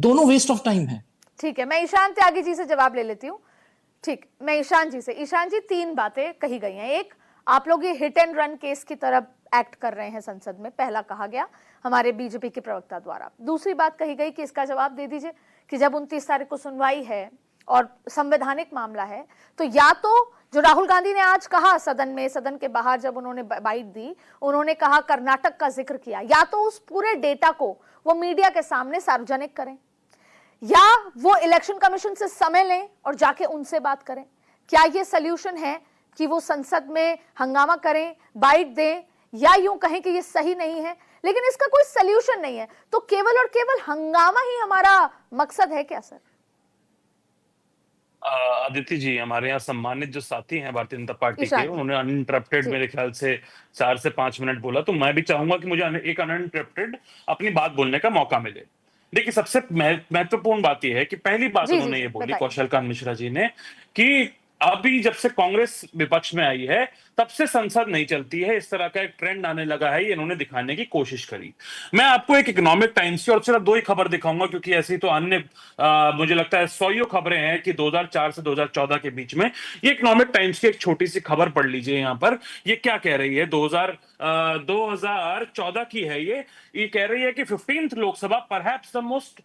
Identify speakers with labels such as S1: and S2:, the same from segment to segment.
S1: दोनों waste of time है।
S2: ठीक है, मैं ईशान त्यागी जी से जवाब ले लेती हूँ। ठीक, मैं ईशान जी से। ईशान जी, 3 बातें कही गई हैं। एक, आप लोग ये हिट एंड रन केस की तरफ एक्ट कर रहे हैं संसद में, पहला कहा गया हमारे बीजेपी के प्रवक्ता द्वारा। दूसरी बात कही गई कि इसका जवाब दे दीजिए कि जब 29 तारीख को सुनवाई है और संवैधानिक मामला है, तो या तो जो राहुल गांधी ने आज कहा सदन में, सदन के बाहर जब उन्होंने बाइट दी, उन्होंने कहा कर्नाटक का जिक्र किया, या तो उस पूरे डेटा को वो मीडिया के सामने सार्वजनिक करें, या वो इलेक्शन कमीशन से समय लें और जाके उनसे बात करें। क्या ये सल्यूशन है कि वो संसद में हंगामा करें, बाइट दें, या यूं कहें कि ये सही नहीं है? लेकिन इसका कोई सल्यूशन नहीं है, तो केवल और केवल हंगामा ही हमारा मकसद है क्या सर?
S3: अदिति जी, हमारे यहाँ सम्मानित जो साथी हैं भारतीय जनता पार्टी के, उन्होंने अनइंटरप्टेड मेरे ख्याल से 4 से 5 मिनट बोला, तो मैं भी चाहूंगा कि मुझे एक अनइंटरप्टेड अपनी बात बोलने का मौका मिले। देखिए, सबसे महत्वपूर्ण बात यह है कि पहली बात उन्होंने ये बोली, कौशल कांत मिश्रा जी ने, कि अभी जब से कांग्रेस विपक्ष में आई है तब से संसद नहीं चलती है, इस तरह का एक ट्रेंड आने लगा है, ये इन्होंने दिखाने की कोशिश करी। मैं आपको एक इकोनॉमिक टाइम्स की और सिर्फ 2 ही खबर दिखाऊंगा, क्योंकि ऐसी तो अन्य मुझे लगता है 100 खबरें हैं कि 2004 से 2014 के बीच में। ये इकोनॉमिक टाइम्स की एक छोटी सी खबर पढ़ लीजिए यहाँ पर। ये क्या कह रही है, 2014 की है ये कह रही है कि 15th Lok Sabha perhaps the most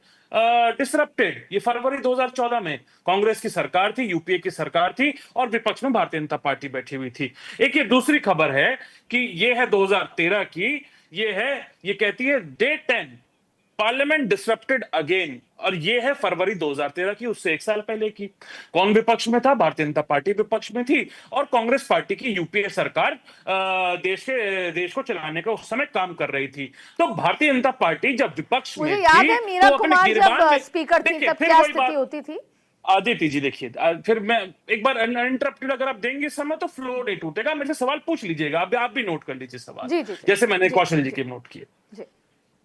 S3: disrupted. ये फरवरी 2014 में कांग्रेस की सरकार थी, यूपीए की सरकार थी, और विपक्ष में भारतीय जनता पार्टी बैठी हुई थी। एक ये दूसरी खबर है कि ये है 2013 की, ये कहती है डे 10 पार्लियामेंट डिसरप्टेड अगेन, और ये है फरवरी 2013 की, उससे 1 साल पहले की। कौन विपक्ष में था? भारतीय जनता पार्टी विपक्ष में थी, और कांग्रेस पार्टी की यूपीए सरकार देश को चलाने का उस समय काम कर रही थी। तो भारतीय जनता पार्टी जब विपक्ष में
S2: याद है मीरा कुमार जब स्पीकर थी तब क्या स्थिति होती थी?
S3: आदिति जी देखिए, फिर मैं एक बार अनइंटरप्टेड अगर आप देंगे समय तो फ्लो नहीं टूटेगा, मेरे से सवाल पूछ लीजिएगा, आप भी नोट कर लीजिए सवाल, जैसे मैंने कौशल जी के नोट किए।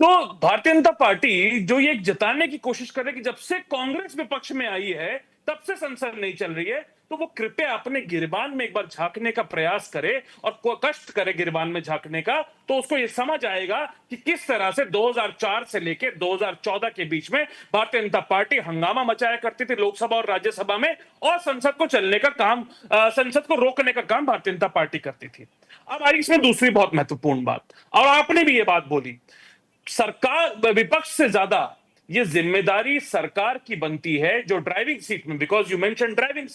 S3: तो भारतीय जनता पार्टी जो ये जताने की कोशिश कर रही है कि जब से कांग्रेस विपक्ष में आई है तब से संसद नहीं चल रही है, तो वो कृपया अपने गिरबान में एक बार झांकने का प्रयास करे और कष्ट करे गिरबान में झांकने का, तो उसको ये समझ आएगा कि किस तरह से 2004 से लेकर 2014 के बीच में भारतीय जनता पार्टी हंगामा मचाया करती थी लोकसभा और राज्यसभा में, और संसद को चलने का काम, संसद को रोकने का काम भारतीय जनता पार्टी करती थी। अब आई इसमें दूसरी बहुत महत्वपूर्ण बात, और आपने भी ये बात बोली, सरकार विपक्ष से ज्यादा ये जिम्मेदारी सरकार की बनती है जो ड्राइविंग सीट में, because you mention driving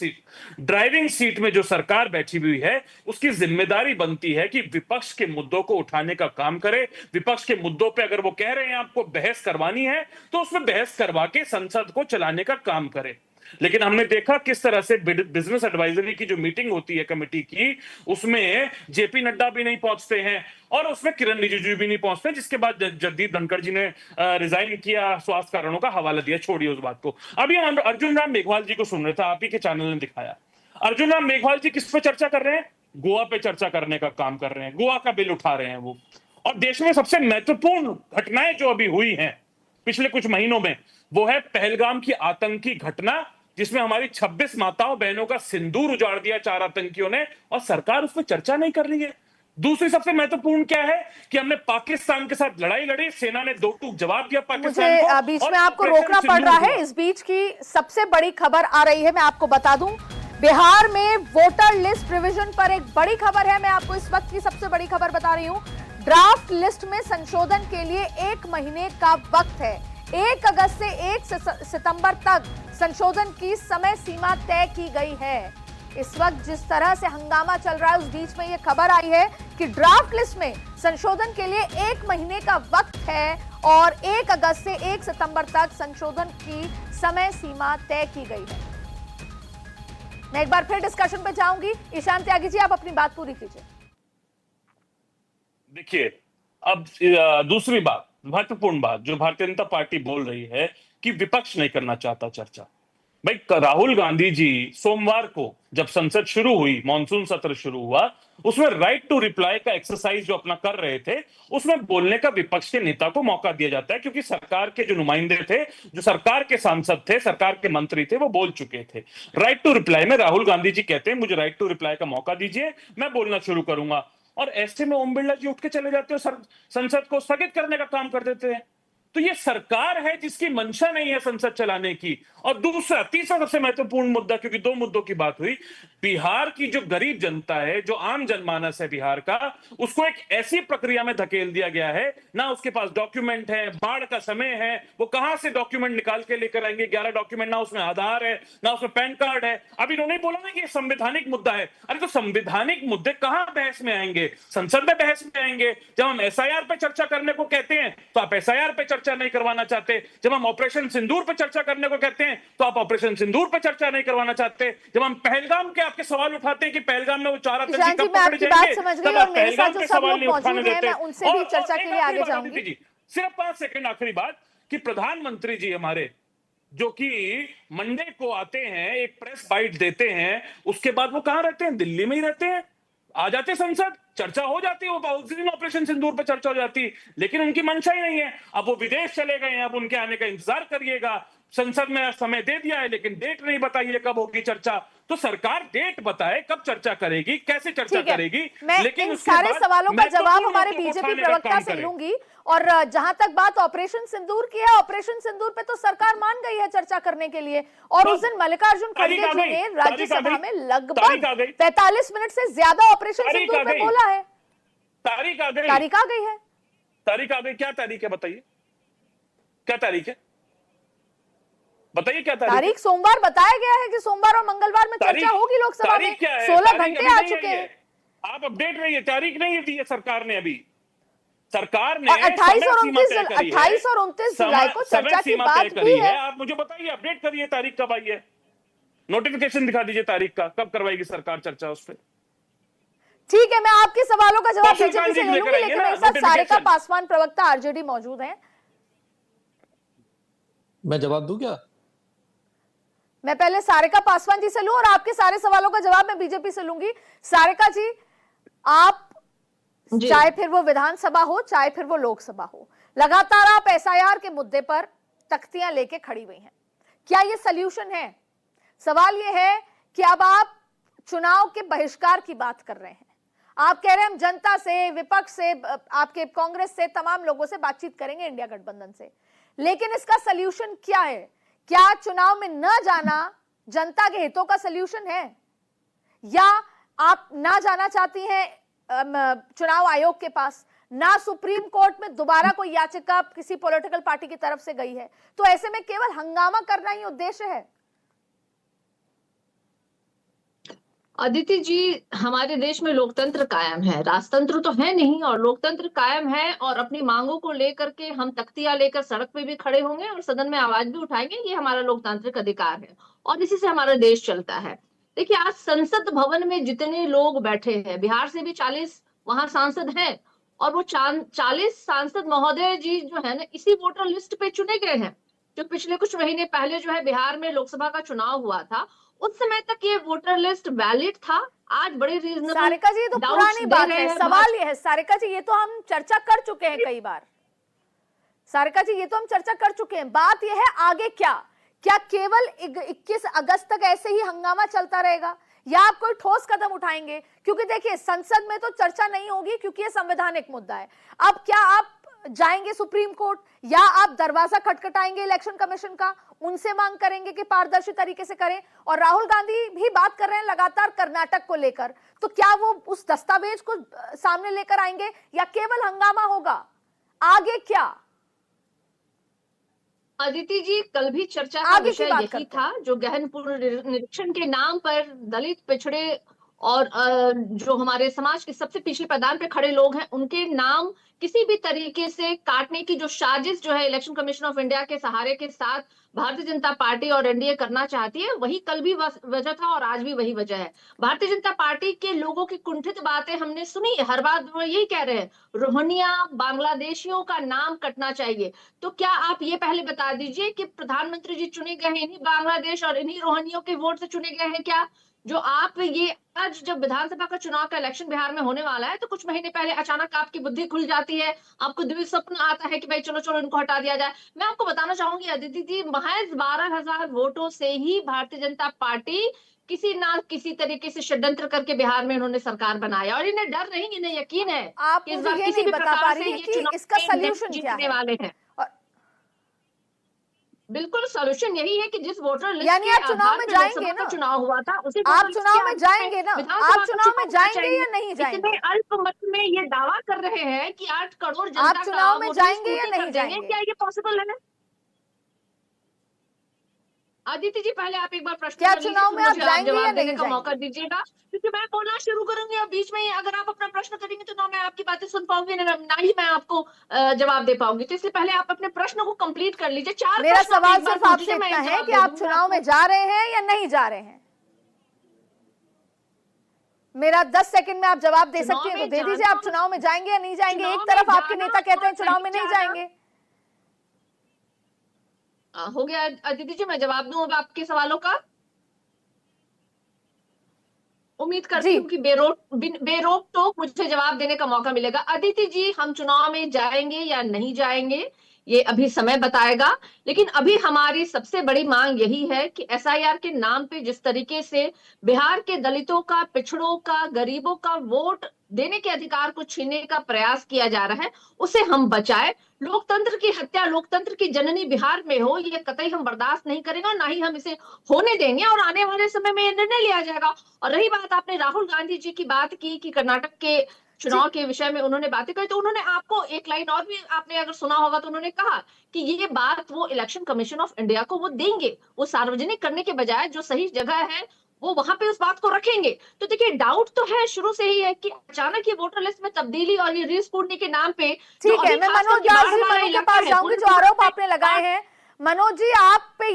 S3: seat में जो सरकार बैठी हुई है उसकी जिम्मेदारी बनती है कि विपक्ष के मुद्दों को उठाने का काम करे। विपक्ष के मुद्दों पे अगर वो कह रहे हैं आपको बहस करवानी है तो उसमें बहस करवा के संसद को चलाने का काम करे। लेकिन हमने देखा किस तरह से बिजनेस एडवाइजरी की जो मीटिंग होती है कमेटी की, उसमें जेपी नड्डा भी नहीं पहुंचते हैं और उसमें किरण रिजिजू भी नहीं पहुंचते, जिसके बाद जगदीप धनखड़ जी ने रिजाइन किया, स्वास्थ्य कारणों का हवाला दिया। छोड़िए उस बात को। अभी हम अर्जुन राम मेघवाल जी को सुन रहे थे, आप ही के चैनल ने दिखाया। अर्जुन राम मेघवाल जी किस पे चर्चा कर रहे हैं? गोवा पे चर्चा करने का काम कर रहे हैं, गोवा का बिल उठा रहे हैं वो। और देश में सबसे महत्वपूर्ण घटनाएं जो अभी हुई हैं पिछले कुछ महीनों में, वो है पहलगाम की आतंकी घटना, जिसमें हमारी 26 माताओं बहनों का सिंदूर उजाड़ दिया 4 आतंकियों ने, और सरकार उस पर चर्चा नहीं कर रही है। दूसरी सबसे महत्वपूर्ण क्या है कि हमने पाकिस्तान के साथ लड़ाई लड़ी, सेना ने 2 टूक जवाब दिया पाकिस्तान को।
S2: बीच में आपको रोकना पड़ रहा है, इस बीच की सबसे बड़ी खबर आ रही है, मैं आपको बता दूं। बिहार में वोटर लिस्ट रिवीजन पर एक बड़ी खबर है, मैं आपको इस वक्त की सबसे बड़ी खबर बता रही हूं। ड्राफ्ट लिस्ट में संशोधन के लिए 1 महीने का वक्त है। 1 अगस्त से 1 सितंबर तक संशोधन की समय सीमा तय की गई है। इस वक्त जिस तरह से हंगामा चल रहा है, उस बीच में यह खबर आई है कि ड्राफ्ट लिस्ट में संशोधन के लिए 1 महीने का वक्त है और 1 अगस्त से 1 सितंबर तक संशोधन की समय सीमा तय की गई है। मैं एक बार फिर डिस्कशन पे जाऊंगी। ईशान त्यागी जी, आप अपनी बात पूरी कीजिए।
S3: देखिए, अब दूसरी बात, महत्वपूर्ण बात जो भारतीय जनता पार्टी बोल रही है कि विपक्ष नहीं करना चाहता चर्चा। भाई, राहुल गांधी जी सोमवार को जब संसद शुरू हुई, मानसून सत्र शुरू हुआ, उसमें राइट टू रिप्लाई का एक्सरसाइज जो अपना कर रहे थे, उसमें बोलने का विपक्ष के नेता को मौका दिया जाता है, क्योंकि सरकार के जो नुमाइंदे थे, जो सरकार के सांसद थे, सरकार के मंत्री थे, वो बोल चुके थे। राइट टू रिप्लाई में राहुल गांधी जी कहते हैं मुझे राइट टू रिप्लाई का मौका दीजिए, मैं बोलना शुरू करूंगा। और ऐसे में ओम बिरला जी उठ के चले जाते हो, संसद को स्थगित करने का काम कर देते हैं। तो ये सरकार है जिसकी मंशा नहीं है संसद चलाने की। और दूसरा तीसरा सबसे महत्वपूर्ण मुद्दा, क्योंकि दो मुद्दों की बात हुई, बिहार की जो गरीब जनता है, जो आम जनमानस है बिहार का, उसको एक ऐसी प्रक्रिया में धकेल दिया गया है, ना उसके पास डॉक्यूमेंट है, बाढ़ का समय है, वो कहां से डॉक्यूमेंट निकाल के लेकर आएंगे? 11 डॉक्यूमेंट, ना उसमें आधार है, ना उसमें पैन कार्ड है। अब इन्होंने बोला ना कि ये संवैधानिक मुद्दा है। अरे तो संवैधानिक मुद्दे कहां बहस में आएंगे? संसद में बहस में आएंगे। जब हम एसआईआर पे चर्चा करने को कहते हैं तो आप एसआईआर पे चर्चा नहीं करवाना चाहते। जब हम ऑपरेशन सिंदूर पे चर्चा करने को कहते हैं तो आप ऑपरेशन सिंदूर पे चर्चा नहीं करवाना चाहते। जब हम पहलगाम के आपके सवाल उठाते हैं कि पहलगाम में वो 4 आतंकी कब पकड़े जाएंगे, तब आप पहलगाम के सवाल नहीं उठाने देते।
S2: उनसे भी चर्चा के लिए आगे जाऊंगी।
S3: सिर्फ 5 सेकंड आखिरी बात, कि प्रधानमंत्री जी हमारे जो कि मंडे को आते हैं, एक प्रेस बाइट देते हैं, उसके बाद वो कहां रहते हैं? दिल्ली में ही रहते हैं। आ जाते संसद, चर्चा हो जाती है, उस दिन ऑपरेशन सिंदूर पर चर्चा हो जाती, लेकिन उनकी मंशा ही नहीं है। अब वो विदेश चले गए हैं, अब उनके आने का इंतजार करिएगा। संसद में समय दे दिया है लेकिन डेट नहीं बताई है कब होगी चर्चा। तो सरकार डेट बताए कब चर्चा करेगी, कैसे चर्चा करेगी।
S2: लेकिन इन सारे सवालों का जवाब हमारे बीजेपी प्रवक्ता से लूंगी। और जहां तक बात ऑपरेशन सिंदूर की है, ऑपरेशन सिंदूर पे तो सरकार मान गई है चर्चा करने के लिए। और उस दिन मल्लिकार्जुन खड़गे जी ने राज्यसभा में लगभग 45 मिनट से ज्यादा ऑपरेशन सिंदूर पे बोला है।
S3: तारीख आ गई,
S2: तारीख आ गई है।
S3: तारीख आ गई, क्या तारीख है बताइए? क्या तारीख है बताइए? क्या तारीख?
S2: सोमवार बताया गया है कि सोमवार और मंगलवार में चर्चा होगी लोकसभा में। 16 घंटे आ चुके हैं।
S3: आप अपडेट रहिए, तारीख नहीं दी है सरकार ने अभी। सरकार ने
S2: 28 और 29 जुलाई को चर्चा की बात भी है।
S3: आप मुझे बताइए, अपडेट करिए तारीख कब आई है, नोटिफिकेशन दिखा दीजिए तारीख का, कब करवाएगी सरकार चर्चा उस पर।
S2: ठीक है, मैं आपके सवालों का जवाब बीजेपी से ले लूंगी, लेकिन मेरे साथ सारिका पासवान प्रवक्ता आरजेडी मौजूद हैं।
S1: मैं जवाब दूं क्या?
S2: मैं पहले सारिका पासवान जी से लूं और आपके सारे सवालों का जवाब मैं बीजेपी से लूंगी। सारिका जी, आप चाहे फिर वो विधानसभा हो, चाहे फिर वो लोकसभा हो, लगातार आप एसआईआर के मुद्दे पर तख्तियां लेके खड़ी हुई हैं। क्या ये सल्यूशन है? सवाल ये है कि अब आप चुनाव के बहिष्कार की बात कर रहे हैं। आप कह रहे हैं हम जनता से, विपक्ष से, आपके कांग्रेस से, तमाम लोगों से बातचीत करेंगे, इंडिया गठबंधन से, लेकिन इसका सल्यूशन क्या है? क्या चुनाव में न जाना जनता के हितों का सल्यूशन है, या आप ना जाना चाहती हैं चुनाव आयोग के पास? ना सुप्रीम कोर्ट में दोबारा कोई याचिका किसी पॉलिटिकल पार्टी की तरफ से गई है, तो ऐसे में केवल हंगामा करना ही उद्देश्य है?
S4: अदिति जी, हमारे देश में लोकतंत्र कायम है, राजतंत्र तो है नहीं, और लोकतंत्र कायम है। और अपनी मांगों को लेकर के हम तख्तियां लेकर सड़क पे भी खड़े होंगे और सदन में आवाज भी उठाएंगे। ये हमारा लोकतांत्रिक अधिकार है और इसी से हमारा देश चलता है। देखिए, आज संसद भवन में जितने लोग बैठे हैं, बिहार से भी 40 वहां सांसद हैं, और वो 40 सांसद महोदय जी जो है ना, इसी वोटर लिस्ट पे चुने गए हैं। जो पिछले कुछ महीने पहले जो है बिहार में लोकसभा का चुनाव हुआ था, उस समय तक ये वोटर लिस्ट वैलिड था। आज बड़े रीजनेबल
S2: सारिका जी, तो पुरानी बात है। सवाल ये है सारिका जी, ये तो हम चर्चा कर चुके हैं कई बार। सारिका जी, ये तो हम चर्चा कर चुके हैं। बात ये है आगे क्या? क्या केवल 21 अगस्त तक ऐसे ही हंगामा चलता रहेगा, या आप कोई ठोस कदम उठाएंगे? क्योंकि देखिए, संसद में तो चर्चा नहीं होगी क्योंकि ये संवैधानिक मुद्दा है। अब क्या आप जाएंगे सुप्रीम कोर्ट, या आप दरवाजा खटखटाएंगे इलेक्शन कमीशन का, उनसे मांग करेंगे कि पारदर्शी तरीके से करें? और राहुल गांधी भी बात कर रहे हैं लगातार कर्नाटक को लेकर, तो क्या वो उस दस्तावेज को सामने लेकर आएंगे, या केवल हंगामा होगा? आगे क्या?
S4: अदिति जी, कल भी चर्चा का विषय यही था। जो गहन पुनर्निरीक्षण के नाम पर दलित, पिछड़े और जो हमारे समाज के सबसे पिछले पैदान पे खड़े लोग हैं, उनके नाम किसी भी तरीके से काटने की जो साजिश जो है इलेक्शन कमीशन ऑफ इंडिया के सहारे के साथ भारतीय जनता पार्टी और एनडीए करना चाहती है, वही कल भी वजह था और आज भी वही वजह है। भारतीय जनता पार्टी के लोगों की कुंठित बातें हमने सुनी, हर बात वो यही कह रहे हैं, रोहिंग्या बांग्लादेशियों का नाम कटना चाहिए। तो क्या आप ये पहले बता दीजिए कि प्रधानमंत्री जी चुने गए हैं इन्हीं बांग्लादेश और इन्हीं रोहिंग्याओं के वोट से चुने गए हैं क्या? जो आप ये आज जब विधानसभा का चुनाव का इलेक्शन बिहार में होने वाला है, तो कुछ महीने पहले अचानक आपकी बुद्धि खुल जाती है, आपको दिव्य स्वप्न आता है कि भाई चलो चलो इनको हटा दिया जाए। मैं आपको बताना चाहूंगी अदिति जी, महज 12,000 वोटों से ही भारतीय जनता पार्टी किसी ना किसी तरीके से षड्यंत्र करके बिहार में उन्होंने सरकार बनाया, और इन्हें डर नहीं, इन्हें यकीन है
S2: आप मुझे ये नहीं बता पा रही है कि इसका सॉल्यूशन क्या है।
S4: वाले हैं। बिल्कुल सॉल्यूशन यही है कि जिस वोटर लिस्ट
S2: यानी आप चुनाव में जाएंगे ना,
S4: चुनाव हुआ था उसे
S2: आप चुनाव में जाएंगे ना, आप चुनाव में जाएंगे या नहीं जाएंगे?
S4: इतने अल्पमत में ये दावा कर रहे हैं कि 8 करोड़ जनता
S2: आप चुनाव में जाएंगे या नहीं जाएंगे?
S4: क्या ये पॉसिबल है? आदित्य जी, पहले आप एक बार प्रश्न
S2: क्या चुनाव में आप जाएंगे या नहीं
S4: का मौका दीजिएगा, क्योंकि मैं बोलना शुरू करूंगी और बीच में ही अगर आप अपना प्रश्न करेंगे तो ना मैं आपकी बातें सुन पाऊंगी, ना ही मैं आपको जवाब दे पाऊंगी। तो इसलिए पहले आप अपने प्रश्न को कंप्लीट कर लीजिए। 4
S2: मेरा सवाल सिर्फ आपसे इतना है कि आप चुनाव में जा रहे हैं या नहीं जा रहे हैं। मेरा 10 सेकंड में आप जवाब दे सकती हैं तो दे दीजिए। आप चुनाव में जाएंगे या नहीं जाएंगे? एक तरफ आपके नेता कहते हैं चुनाव में नहीं जाएंगे।
S4: हो गया अदिति जी, मैं जवाब दूं अब आपके सवालों का। उम्मीद करती हूँ कि बेरोक टोक मुझे जवाब देने का मौका मिलेगा। अदिति जी, हम चुनाव में जाएंगे या नहीं जाएंगे ये अभी समय बताएगा, लेकिन अभी हमारी सबसे बड़ी मांग यही है कि एसआईआर के नाम पे जिस तरीके से बिहार के दलितों का, पिछड़ों का, गरीबों का वोट देने के अधिकार को छीनने का प्रयास किया जा रहा है, उसे हम बचाए। लोकतंत्र की हत्या, लोकतंत्र की जननी बिहार में हो, ये कतई हम बर्दाश्त नहीं करेंगे और ना ही हम इसे होने देंगे, और आने वाले समय में निर्णय लिया जाएगा। और रही बात, आपने राहुल गांधी जी की बात की कि कर्नाटक के चुनाव के विषय में उन्होंने बातें कही, तो उन्होंने आपको एक लाइन और भी आपने अगर सुना होगा तो उन्होंने कहा कि ये बात वो इलेक्शन कमीशन ऑफ इंडिया को वो देंगे, वो सार्वजनिक करने के बजाय जो सही जगह है वो वहां पे उस बात को रखेंगे। तो देखिए, डाउट तो है शुरू से ही है कि अचानक ये वोटर लिस्ट में तब्दीली और ये रीस्क्रूटनी के नाम पे।
S2: ठीक है, मैं मनोज के पास जाऊंगी। जो आरोप आपने लगाए हैं मनोज जी आप पे